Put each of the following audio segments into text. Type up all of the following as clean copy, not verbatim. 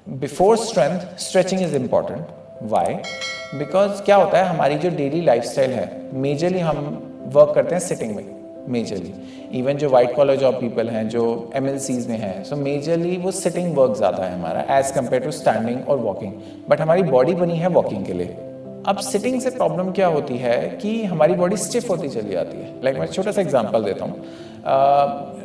Before strength stretching is important. Why? Because क्या होता है, हमारी जो डेली लाइफस्टाइल है, मेजरली हम वर्क करते हैं सिटिंग में. मेजरली इवन जो वाइट कॉलर जॉब पीपल हैं, जो MNCs में हैं, सो मेजरली वो सिटिंग वर्क ज़्यादा है हमारा एज़ कम्पेयर टू स्टैंडिंग और वॉकिंग. बट हमारी बॉडी बनी है वॉकिंग के लिए. अब सिटिंग से प्रॉब्लम क्या होती है कि हमारी बॉडी स्टिफ होती चली जाती है. लाइक मैं छोटा सा एग्जांपल देता हूँ.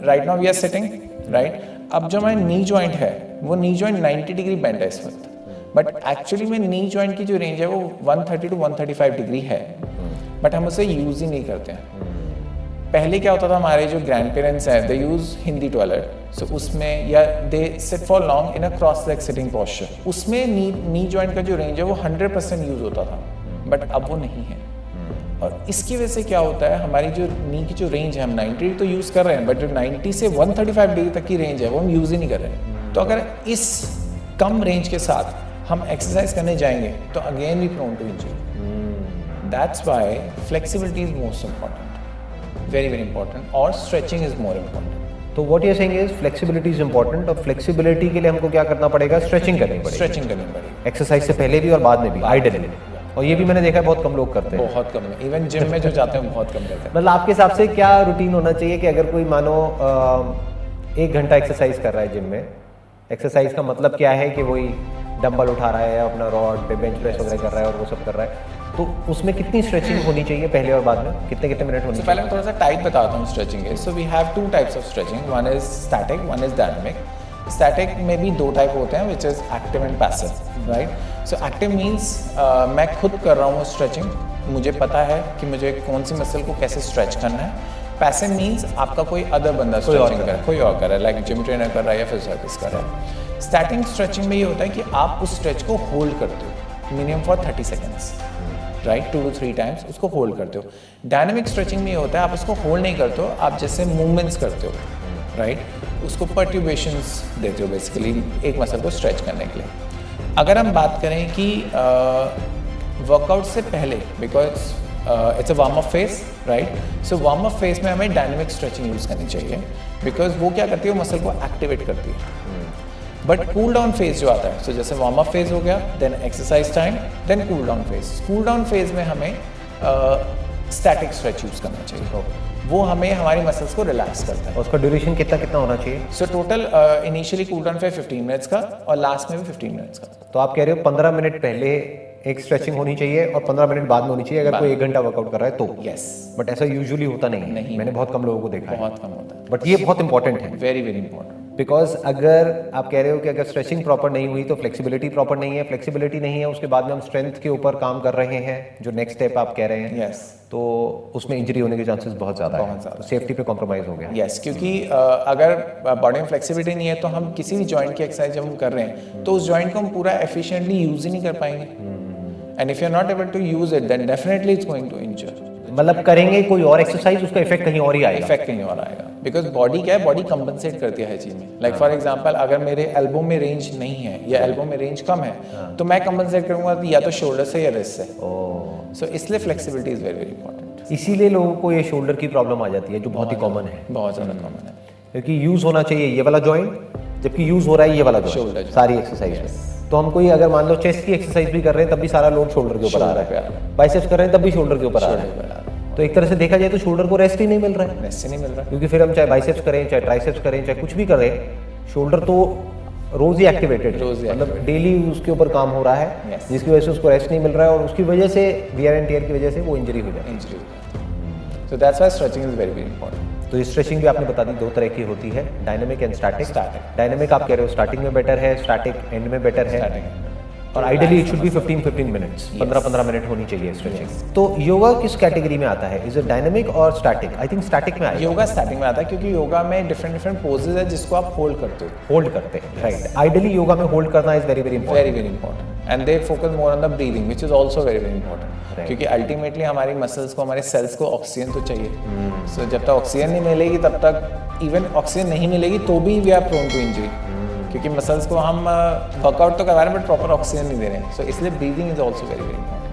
Right now we are sitting, right. अब जो हमारा नी जॉइंट है, वो नी जॉइंट 90 डिग्री बेंड है इस वक्त. बट एक्चुअली में नी जॉइंट की जो रेंज है वो 130 to 135 डिग्री है. बट हम उसे यूज़ ही नहीं करते हैं. पहले क्या होता था, हमारे जो ग्रैंड पेरेंट्स हैं, दे यूज़ हिंदी टॉयलेट. सो उसमें या they sit for long in a cross leg sitting posture. उसमें नी जॉइंट का जो रेंज है वो 100% यूज़ होता था. बट अब वो नहीं है. और इसकी वजह से क्या होता है, हमारी जो नी की जो रेंज है, हम 90 तो यूज़ कर रहे हैं, बट जो 90 से 135 डिग्री तक की रेंज है वो हम यूज़ ही नहीं कर रहे हैं. तो अगर इस कम रेंज के साथ हम एक्सरसाइज करने जाएंगे तो again we prone to injury. That's why flexibility is most important, very very important, और स्ट्रेचिंग इज मोर इम्पॉर्टेंट. तो what you are saying is flexibility is important, और फ्लेक्सिबिलिटी के लिए हमको क्या करना पड़ेगा? स्ट्रेचिंग करनी पड़ेगी. स्ट्रेचिंग करनी पड़ेगी एक्सरसाइज से पहले भी और बाद में भी, आइडियली. और ये भी मैंने देखा है बहुत कम लोग करते हैं. बहुत कम. इवन जिम में जो जाते हैं बहुत कम करते हैं. मतलब आपके हिसाब से क्या रूटीन होना चाहिए कि अगर कोई मानो 1 घंटा एक्सरसाइज कर रहा है जिम में, एक्सरसाइज का मतलब क्या है कि वही डंबल उठा रहा है, अपना रॉड पे बेंच प्रेस वगैरह कर रहा है और वो सब कर रहा है, तो उसमें कितनी स्ट्रेचिंग होनी चाहिए पहले और बाद में? कितने कितने मिनट होनी चाहिए? पहले मैं थोड़ा सा टाइप बताता हूँ स्ट्रेचिंग के. So we have 2 types of stretching. One is static, one is dynamic. Static में भी 2 टाइप होते हैं, which is active and passive, right. So active means मैं खुद कर रहा हूँ स्ट्रेचिंग, मुझे पता है कि मुझे कौन सी मसल को कैसे स्ट्रेच करना है. पैसिव मीन्स आपका कोई अदर बंदा स्ट्रेचिंग कर रहा है, कोई और कर रहा है, लाइक जिम ट्रेनर कर रहा है या फिजियोथेरेपिस्ट कर रहा है. स्टैटिक स्ट्रेचिंग में ये होता है कि आप उस स्ट्रेच को होल्ड करते हो minimum for 30 seconds, right. 2 to 3 times उसको होल्ड करते हो. डायनामिक स्ट्रेचिंग में ये होता है आप उसको होल्ड नहीं करते हो, आप जैसे मूवमेंट्स करते हो, राइट. उसको पर्ट्यूबेशंस देते हो बेसिकली एक मसल को स्ट्रेच करने के लिए. अगर हम बात करें कि वर्कआउट से पहले, because it's a warm up phase, right. So warm up phase में हमें डायनामिक स्ट्रेचिंग यूज़ करनी चाहिए, बिकॉज वो क्या करती है, वो मसल को एक्टिवेट करती है. बट कूल डाउन फेज जो आता है, सो जैसे वार्म अप फेज हो गया, then exercise time, then cool down phase. Cool down phase में हमें स्टैटिक स्ट्रेच यूज़ करना चाहिए. वो हमें हमारी मसल्स को रिलैक्स करता है. उसका ड्यूरेशन कितना कितना होना चाहिए? So total initially cool down phase 15 minutes का और लास्ट में भी 15 मिनट्स का. तो आप कह रहे हो 15 मिनट पहले एक स्ट्रेचिंग होनी चाहिए और 15 मिनट बाद में होनी चाहिए अगर कोई 1 घंटा वर्कआउट कर रहा है तो. यस. बट ऐसा यूजुअली होता नहीं. मैंने बहुत कम लोगों को देखा है. बहुत कम होता है. बट ये बहुत इंपॉर्टेंट है. Very very important. बिकॉज अगर आप कह रहे हो कि अगर स्ट्रेचिंग प्रॉपर नहीं हुई तो फ्लेक्सिबिलिटी प्रॉपर नहीं है, फ्लेक्सिबिलिटी नहीं है, उसके बाद में हम स्ट्रेंथ के ऊपर काम कर रहे हैं, जो नेक्स्ट स्टेप आप कह रहे हैं, यस, तो उसमें इंजरी होने के चांसेस बहुत ज़्यादा है. तो सेफ्टी पे कॉम्प्रोमाइज़ हो गया. यस, क्योंकि अगर बॉडी में फ्लेक्सिबिलिटी नहीं है तो हम किसी भी जॉइंट की एक्सरसाइज जब हम कर रहे हैं तो उस जॉइंट को हम पूरा एफिशिएंटली यूज़ ही नहीं कर पाएंगे. And if you are not able to use it then definitely it's going to injure. मतलब करेंगे कोई और एक्सरसाइज, उसका इफेक्ट कहीं और ही आएगा. इफेक्ट कहीं और आएगा, बिकॉज बॉडी क्या है, बॉडी कंपनसेट करती है हर चीज़ में. लाइक फॉर एग्जांपल अगर मेरे एल्बो में रेंज नहीं है या एल्बो में रेंज कम है तो मैं कंपनसेट करूंगा या तो शोल्डर से या रिस्ट से. सो इसलिए flexibility is very very important. इसीलिए लोगों को ये शोल्डर की प्रॉब्लम आ जाती है जो बहुत ही कॉमन है. बहुत ज़्यादा कॉमन है, क्योंकि यूज होना चाहिए ये वाला जॉइंट, जबकि यूज हो रहा है ये वाला जॉइंट सारी एक्सरसाइज में. तो हम कोई अगर मान लो चेस्ट की एक्सरसाइज भी कर रहे हैं तब भी सारा लोड शोल्डर के ऊपर आ रहा है, बाइसेप्स कर रहे हैं तब भी शोल्डर के ऊपर आ रहा है. तो एक तरह से देखा जाए तो शोल्डर को रेस्ट ही नहीं मिल रहा है. रेस्ट ही नहीं मिल रहा, क्योंकि फिर हम चाहे बाइसेप्स करें, चाहे ट्राइसेप्स करें, चाहे कुछ भी करें, शोल्डर तो रोज ही एक्टिवेटेड, मतलब डेली उसके ऊपर काम हो रहा है, जिसकी वजह से उसको रेस्ट नहीं मिल रहा है और उसकी वजह से वियर एंड टियर की वजह से वो इंजरी हो जाती है. So that's why stretching is very very important. तो ये स्ट्रेचिंग भी आपने बता दी 2 तरह की होती है, डायनामिक एंड स्टैटिक. डायनामिक आप कह रहे हो स्टार्टिंग में बेटर है, स्टैटिक एंड में बेटर है, और ideally it should be 15 minutes, 15 minute होनी चाहिए स्ट्रेचिंग. तो योगा किस कैटेगरी में आता है? इज इट डायनामिक और स्टैटिक? आई थिंक स्टैटिक में आता है. योगा स्टैटिक में आता है क्योंकि योगा में डिफरेंट पोजेज है जिसको आप होल्ड करते हो. होल्ड करते हैं, राइट. आइडियली योगा में होल्ड करना is very very important. Very very important. And they focus more on the breathing which is also very very important, क्योंकि अल्टीमेटली हमारी मसल्स को, हमारे सेल्स को ऑक्सीजन तो चाहिए. सो जब तक ऑक्सीजन नहीं मिलेगी तब तक, इवन ऑक्सीजन नहीं मिलेगी तो भी we are prone to injury, क्योंकि मसल्स को हम वर्कआउट तो करवा रहे हैं बट प्रॉपर ऑक्सीजन नहीं दे रहे हैं. सो इसलिए breathing is also very very important.